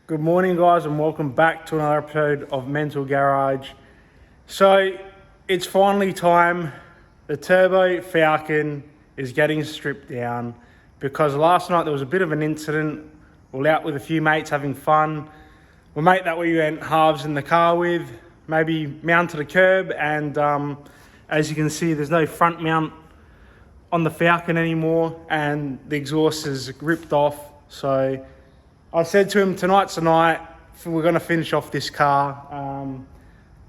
Good morning, guys, and welcome back to another episode of Mental Garage. So it's finally time. The Turbo Falcon is getting stripped down because last night there was a bit of an incident. We're out with a few mates having fun. A mate that we went halves in the car with maybe mounted a curb, and as you can see, there's no front mount on the Falcon anymore, and the exhaust is ripped off. So I said to him, tonight's the night, we're going to finish off this car.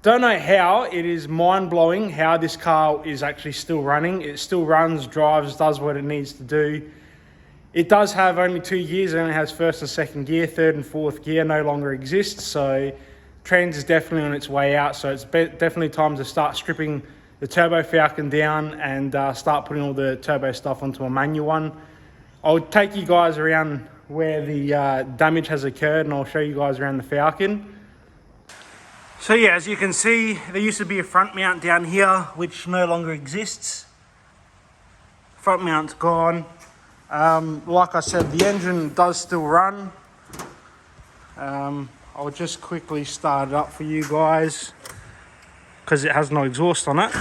Don't know how. It is mind-blowing how this car is actually still running. It still runs, drives, does what it needs to do. It does have only 2 gears. It only has first and second gear. Third and fourth gear no longer exists. So trans is definitely on its way out. So it's definitely time to start stripping the Turbo Falcon down and start putting all the turbo stuff onto a manual one. I'll take you guys around where the damage has occurred, and I'll show you guys around the Falcon. So yeah, as you can see, there used to be a front mount down here which no longer exists. Front mount's gone. Like I said, the engine does still run. I'll just quickly start it up for you guys because it has no exhaust on it.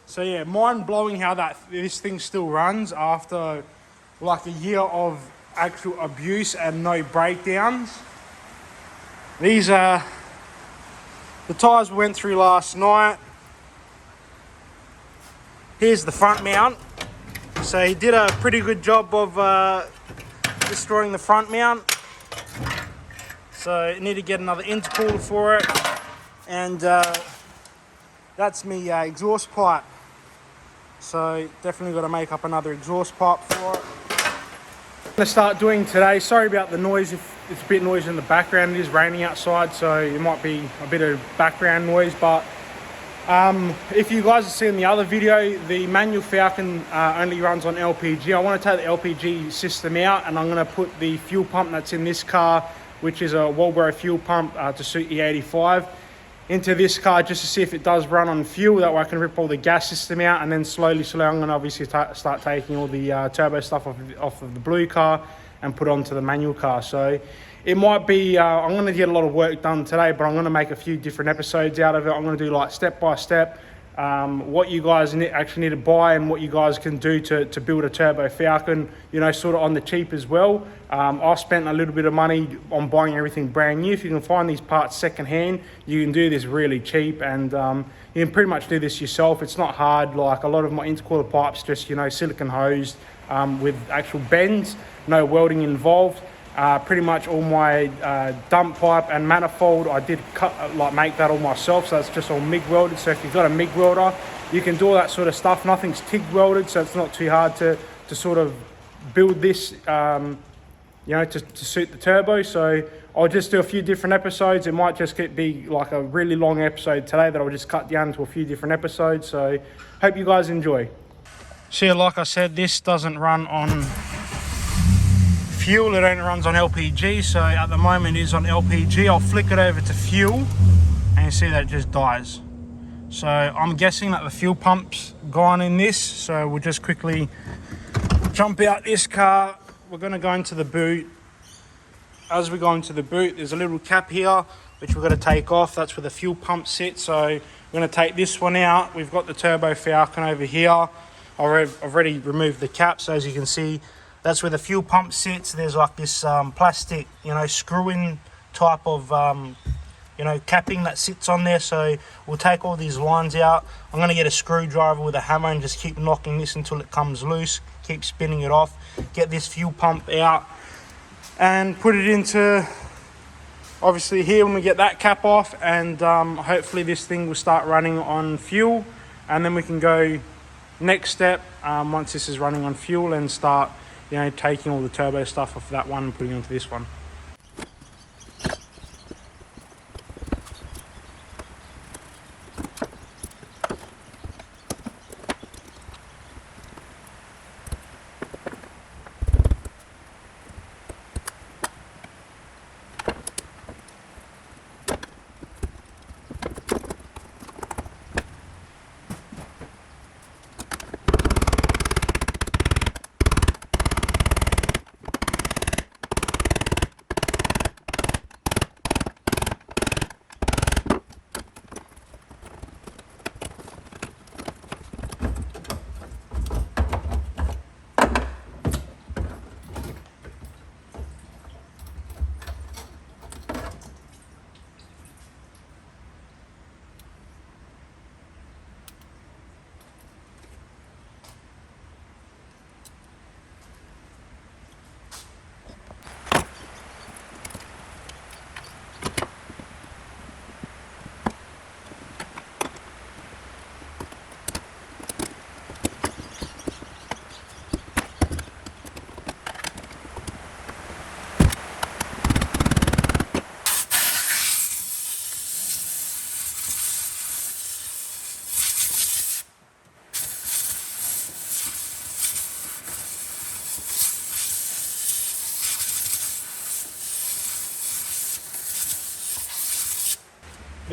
So yeah, mind-blowing how this thing still runs after like a year of actual abuse and no breakdowns. These are the tyres we went through last night. Here's the front mount. So he did a pretty good job of destroying the front mount. So I need to get another intercooler for it. And that's me exhaust pipe. So definitely got to make up another exhaust pipe for it. I'm going to start doing today. Sorry about the noise if it's a bit noisy in the background. It is raining outside, so it might be a bit of background noise. But if you guys have seen the other video, the manual Falcon only runs on LPG. I want to take the LPG system out, and I'm going to put the fuel pump that's in this car, which is a Walbro fuel pump to suit E85, into this car just to see if it does run on fuel. That way I can rip all the gas system out, and then slowly I'm going to obviously start taking all the turbo stuff off of the blue car and put it onto the manual car. So it might be, I'm going to get a lot of work done today, but I'm going to make a few different episodes out of it. I'm going to do like step by step what you guys actually need to buy and what you guys can do to build a Turbo Falcon, you know, sort of on the cheap as well. I spent a little bit of money on buying everything brand new. If you can find these parts secondhand, you can do this really cheap, and you can pretty much do this yourself. It's not hard. Like a lot of my intercooler pipes, just, you know, silicone hosed with actual bends, no welding involved. Pretty much all my dump pipe and manifold, I did make that all myself, so it's just all MIG welded. So if you've got a MIG welder, you can do all that sort of stuff. Nothing's TIG welded, so it's not too hard to sort of build this, you know, to suit the turbo. So I'll just do a few different episodes. It might just be like a really long episode today that I'll just cut down into a few different episodes. So hope you guys enjoy. So yeah, like I said, this doesn't run on fuel, it only runs on LPG. So at the moment it is on LPG. I'll flick it over to fuel and you see that it just dies. So I'm guessing that the fuel pump's gone in this. So we'll just quickly jump out this car. We're going to go into the boot. As we go into the boot, there's a little cap here which we're going to take off. That's where the fuel pump sits. So we're going to take this one out. We've got the Turbo Falcon over here. I've already removed the cap, so as you can see, that's where the fuel pump sits. There's like this plastic, you know, screw-in type of, you know, capping that sits on there. So we'll take all these lines out. I'm going to get a screwdriver with a hammer and just keep knocking this until it comes loose. Keep spinning it off. Get this fuel pump out and put it into, obviously here when we get that cap off, and hopefully this thing will start running on fuel, and then we can go next step once this is running on fuel and start, you know, taking all the turbo stuff off that one and putting it onto this one.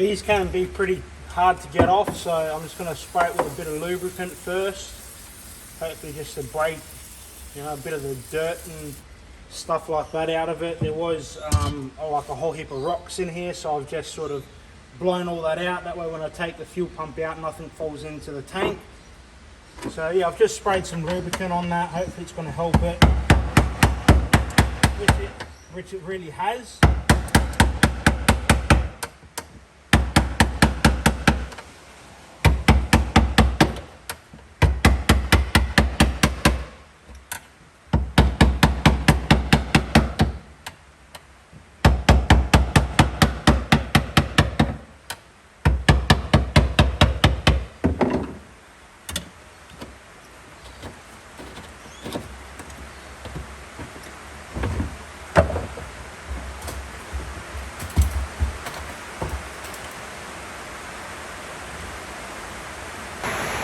These can be pretty hard to get off, so I'm just going to spray it with a bit of lubricant first. Hopefully just to break, you know, a bit of the dirt and stuff like that out of it. There was like a whole heap of rocks in here, so I've just sort of blown all that out. That way when I take the fuel pump out, nothing falls into the tank. So yeah, I've just sprayed some lubricant on that. Hopefully it's going to help it, which it really has.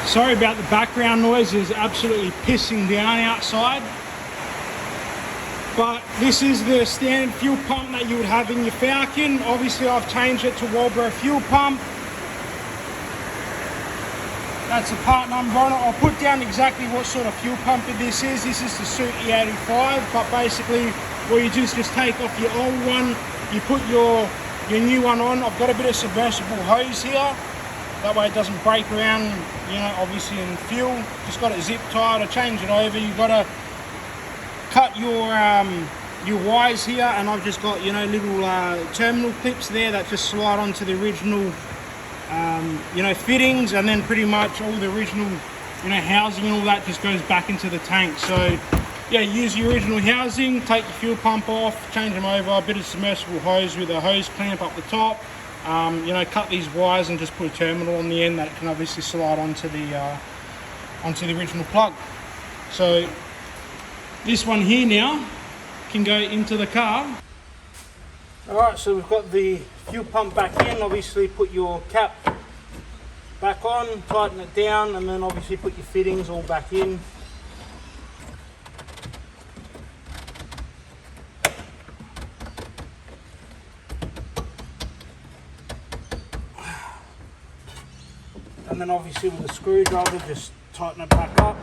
Sorry about the background noise, it's absolutely pissing down outside. But this is the standard fuel pump that you would have in your Falcon. Obviously I've changed it to Walbro fuel pump. That's the part number on it. I'll put down exactly what sort of fuel pump this is. This is the Suit E85, but basically what you do is just take off your old one, you put your new one on. I've got a bit of submersible hose here. That way it doesn't break around, you know, obviously in fuel. Just got it zip tied or change it over. You've got to cut your wires here, and I've just got, you know, little terminal clips there that just slide onto the original, you know, fittings, and then pretty much all the original, you know, housing and all that just goes back into the tank. So yeah, use the original housing, take your fuel pump off, change them over, a bit of submersible hose with a hose clamp up the top. You know, cut these wires and just put a terminal on the end that can obviously slide onto the original plug. So this one here now can go into the car. Alright, so we've got the fuel pump back in. Obviously put your cap back on, tighten it down, and then obviously put your fittings all back in. And then obviously with the screwdriver, just tighten it back up.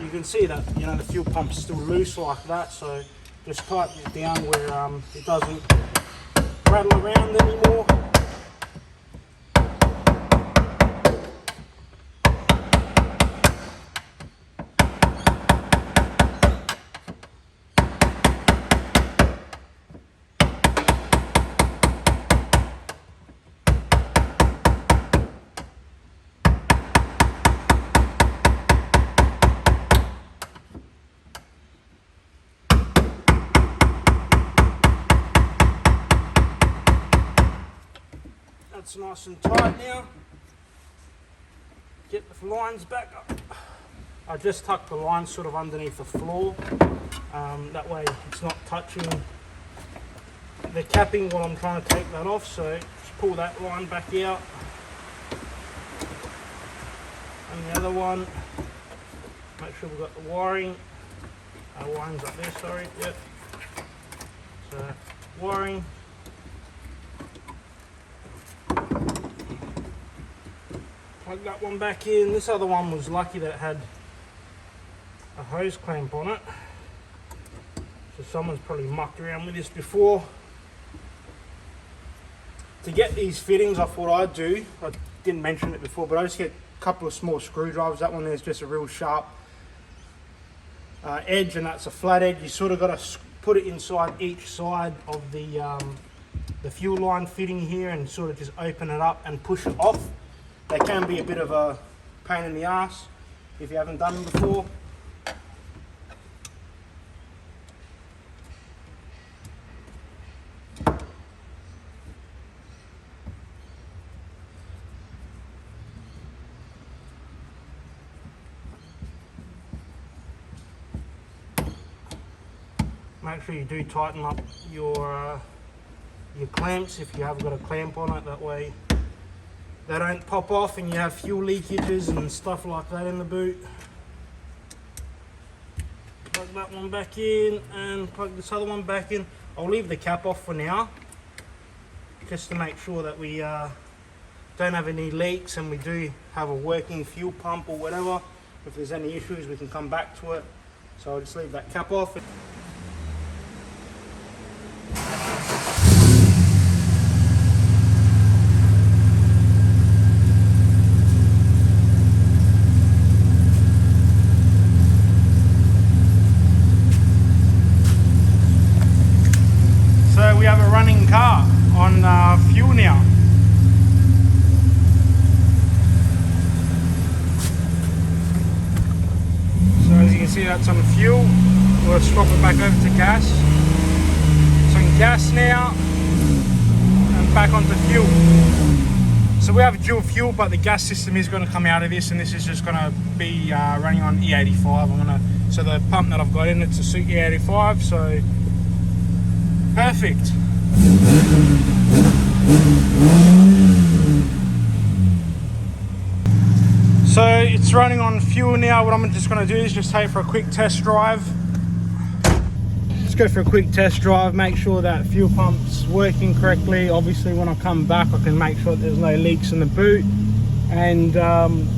You can see that, you know, the fuel pump's still loose like that, so just tighten it down where it doesn't rattle around anymore. That's nice and tight now. Get the lines back up. I just tucked the lines sort of underneath the floor. That way it's not touching the capping while I'm trying to take that off. So just pull that line back out. And the other one, make sure we've got the wiring. Wiring's up there, sorry. Yep. So wiring. Plug that one back in. This other one was lucky that it had a hose clamp on it. So someone's probably mucked around with this before. To get these fittings, I thought I'd do, I didn't mention it before, but I just get a couple of small screwdrivers. That one there's just a real sharp edge, and that's a flat edge. You sort of got to put it inside each side of the fuel line fitting here and sort of just open it up and push it off. They can be a bit of a pain in the ass if you haven't done them before. Make sure you do tighten up your clamps if you have got a clamp on it, that way they don't pop off and you have fuel leakages and stuff like that in the boot. Plug that one back in and plug this other one back in. I'll leave the cap off for now, just to make sure that we don't have any leaks, and we do have a working fuel pump or whatever. If there's any issues, we can come back to it. So I'll just leave that cap off. So we have a running car on fuel now. So as you can see, that's on fuel. We'll swap it back over to gas. It's on gas now and back onto fuel. So we have dual fuel, but the gas system is going to come out of this, and this is just going to be running on E85. So the pump that I've got in it to suit E85. So perfect. So it's running on fuel now. What I'm just going to do is just take it for a quick test drive. Let's go for a quick test drive, make sure that fuel pump's working correctly. Obviously when I come back I can make sure that there's no leaks in the boot, and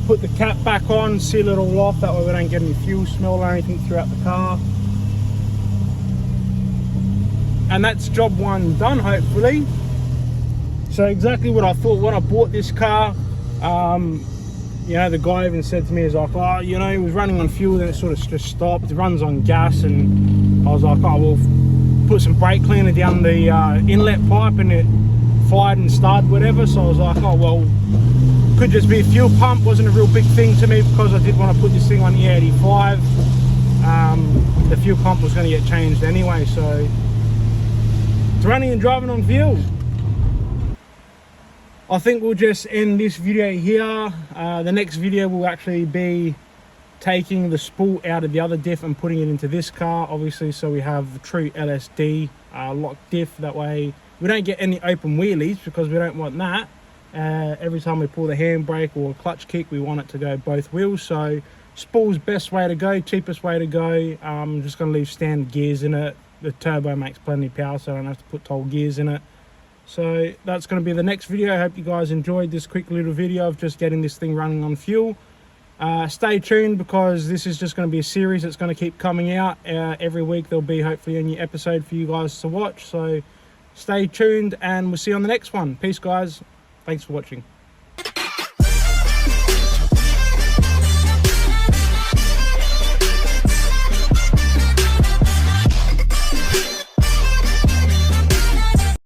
put the cap back on, seal it all off, that way we don't get any fuel smell or anything throughout the car. And that's job one done, hopefully. So exactly what I thought when I bought this car. You know, the guy even said to me, he's like, oh, you know, it was running on fuel, then it sort of just stopped. It runs on gas, and I was like, oh, well, put some brake cleaner down the inlet pipe, and it fired and started, whatever. So I was like, oh, well, could just be a fuel pump. Wasn't a real big thing to me because I did want to put this thing on E85. The fuel pump was going to get changed anyway, so it's running and driving on fuel. I think we'll just end this video here. The next video will actually be taking the spool out of the other diff and putting it into this car, obviously, so we have the true LSD lock diff. That way we don't get any open wheelies, because we don't want that. Every time we pull the handbrake or clutch kick, we want it to go both wheels. So spool's best way to go, cheapest way to go. I'm just going to leave standard gears in it. The turbo makes plenty of power, so I don't have to put toll gears in it. So that's going to be the next video. I hope you guys enjoyed this quick little video of just getting this thing running on fuel. Stay tuned, because this is just going to be a series that's going to keep coming out. Every week there'll be hopefully a new episode for you guys to watch. So stay tuned, and we'll see you on the next one. Peace, guys. Thanks for watching.